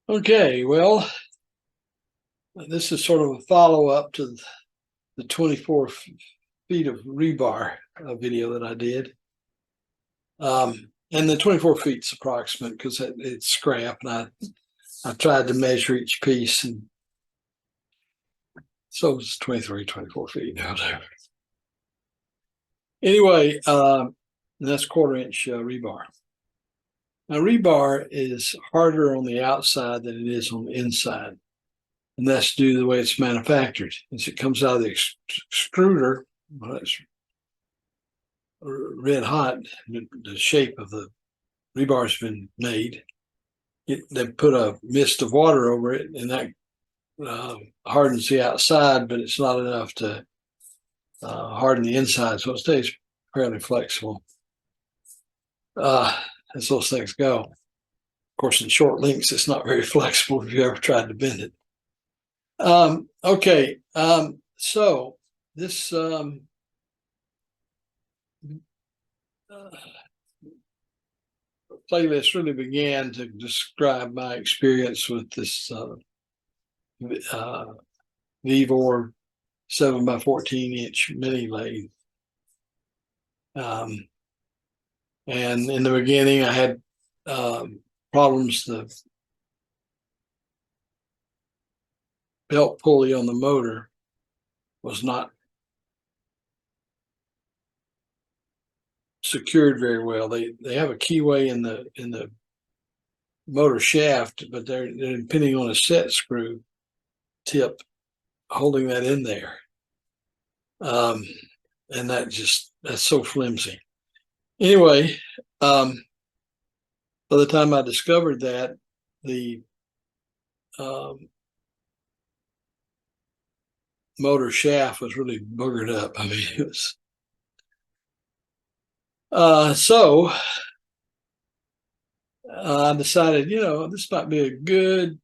Okay, well, this is sort of a follow-up to the 24 feet of rebar video that I did. And the 24 feet is approximate because it's scrap, and I tried to measure each piece, and so it's 24 feet. Anyway, that's 1/4 inch rebar. Now, rebar is harder on the outside than it is on the inside. And that's due to the way it's manufactured. As it comes out of the extruder, well, it's red hot, the shape of the rebar's been made. They put a mist of water over it, and that hardens the outside, but it's not enough to harden the inside, so it stays fairly flexible as those things go. Of course, in short links, it's not very flexible if you ever tried to bend it. Okay, so this playlist really began to describe my experience with this Vevor 7x14-inch mini lathe. And in the beginning, I had problems. The belt pulley on the motor was not secured very well. They have a keyway in the motor shaft, but they're depending on a set screw tip holding that in there. And that's so flimsy. Anyway, by the time I discovered that, the motor shaft was really boogered up. I mean, it was so I decided, this might be a good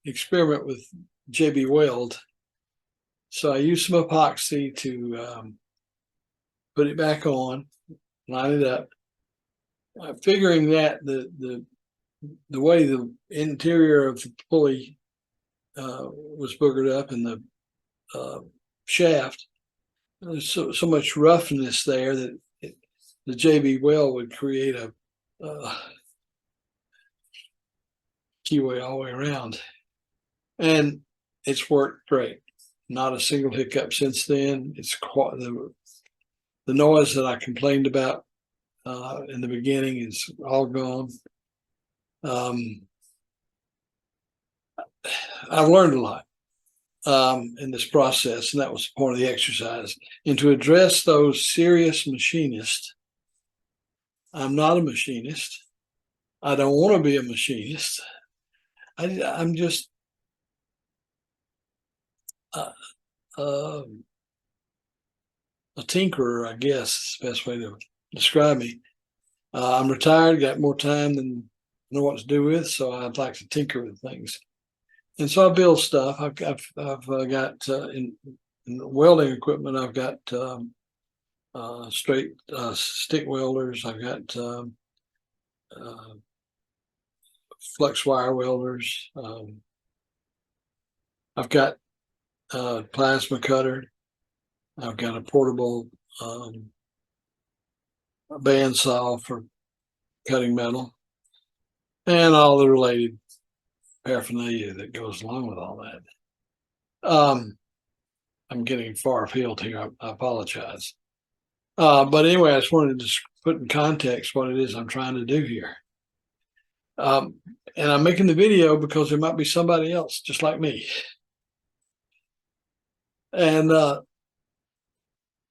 experiment with JB Weld. So I used some epoxy to put it back on, line it up, figuring that the way the interior of the pulley was boogered up in the shaft, there's so much roughness there that the JB Weld would create a keyway all the way around. And it's worked great. Not a single hiccup since then. It's the noise that I complained about in the beginning is all gone. I've learned a lot in this process, and that was part of the exercise. And to address those serious machinists, I'm not a machinist. I don't want to be a machinist. I'm just a tinkerer, I guess is the best way to describe me. I'm retired, got more time than I know what to do with, so I'd like to tinker with things. And so I build stuff. I've got in welding equipment, I've got straight stick welders. I've got flux wire welders. I've got a plasma cutter. I've got a portable bandsaw for cutting metal, and all the related paraphernalia that goes along with all that. I'm getting far afield here. I apologize. But anyway, I just wanted to put in context what it is I'm trying to do here. And I'm making the video because there might be somebody else just like me. And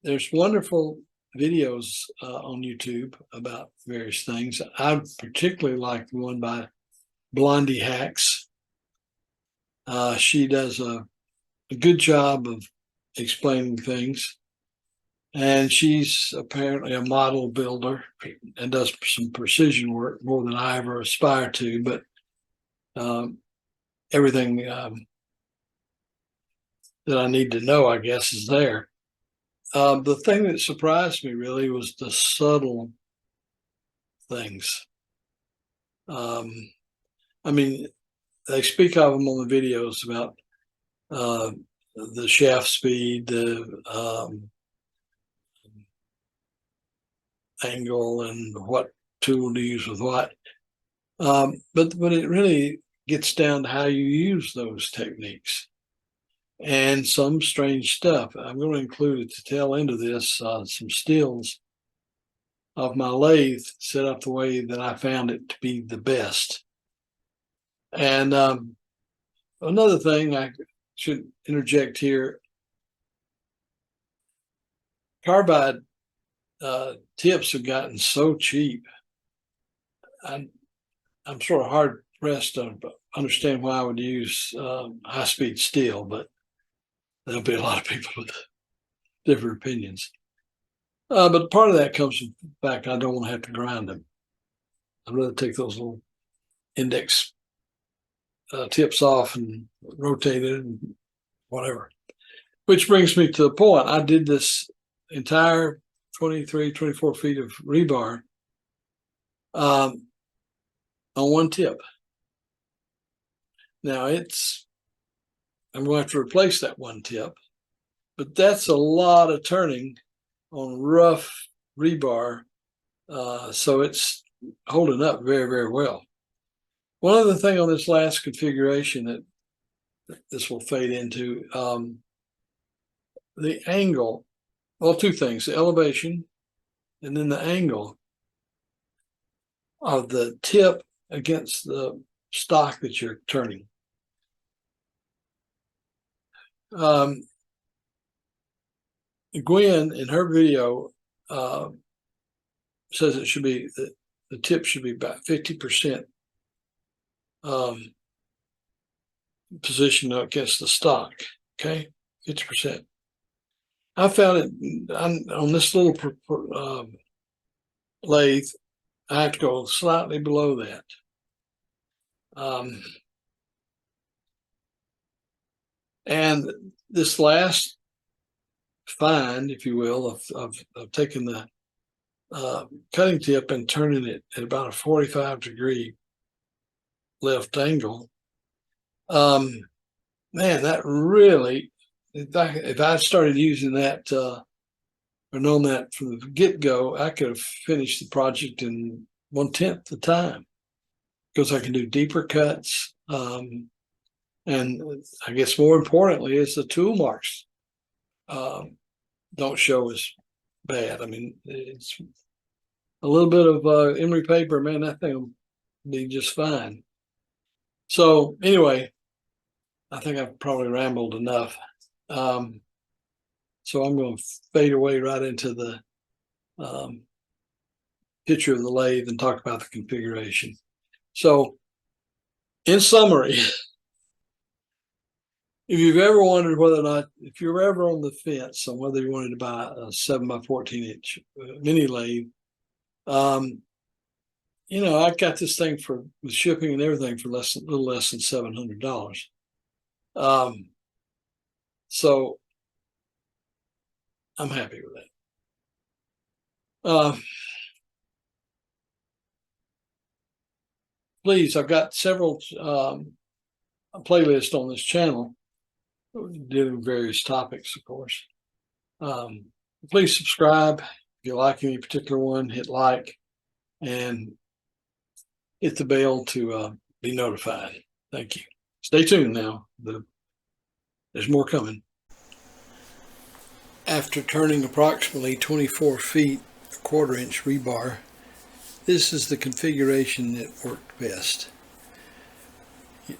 there's wonderful videos on YouTube about various things. I particularly like the one by Blondie Hacks. She does a good job of explaining things. And she's apparently a model builder and does some precision work more than I ever aspire to. But everything that I need to know, I guess, is there. The thing that surprised me really was the subtle things. I mean, they speak of them on the videos about the shaft speed, the angle, and what tool to use with what. But it really gets down to how you use those techniques and some strange stuff. I'm going to include at the tail end of this some stills of my lathe set up the way that I found it to be the best. And another thing I should interject here, carbide tips have gotten so cheap. I'm sort of hard pressed to understand why I would use high-speed steel, but there'll be a lot of people with different opinions. But part of that comes from the fact I don't want to have to grind them. I'd rather take those little index tips off and rotate it and whatever. Which brings me to the point. I did this entire 23, 24 feet of rebar on one tip. Now I'm going to have to replace that one tip, but that's a lot of turning on rough rebar. So it's holding up very, very well. One other thing on this last configuration that this will fade into, the angle, well, two things, the elevation and then the angle of the tip against the stock that you're turning. Gwen, in her video, says it should be, the tip should be about 50% position against the stock, okay, 50%. I found it on this little lathe, I have to go slightly below that. And this last find, if you will, of taking the cutting tip and turning it at about a 45-degree left angle, man, that really, if I started using that or known that from the get-go, I could have finished the project in 1/10 the time, because I can do deeper cuts. And I guess more importantly is the tool marks don't show as bad. I mean, it's a little bit of emery paper, man, that thing will be just fine. So anyway, I think I've probably rambled enough. So I'm going to fade away right into the picture of the lathe and talk about the configuration. So in summary, if you've ever wondered whether or not, if you're ever on the fence on whether you wanted to buy a 7x14-inch mini lathe, you know, I got this thing with shipping and everything for a little less than $700. So I'm happy with that. Please, I've got several playlists on this channel dealing with various topics, of course. Please subscribe. If you like any particular one, hit like and hit the bell to be notified. Thank you. Stay tuned now. There's more coming. After turning approximately 24 feet, 1/4 inch rebar, this is the configuration that worked best.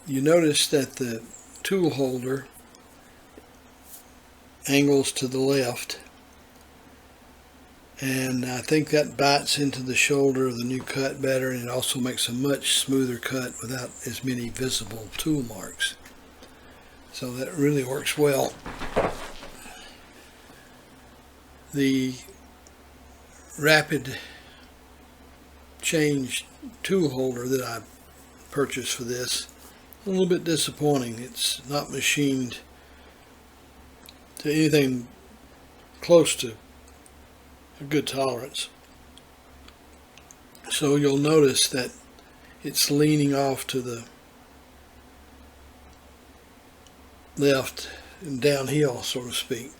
You notice that the tool holder angles to the left, and I think that bites into the shoulder of the new cut better, and it also makes a much smoother cut without as many visible tool marks. So that really works well. The rapid change tool holder that I purchased for this, a little bit disappointing. It's not machined to anything close to a good tolerance. So you'll notice that it's leaning off to the left and downhill, so to speak.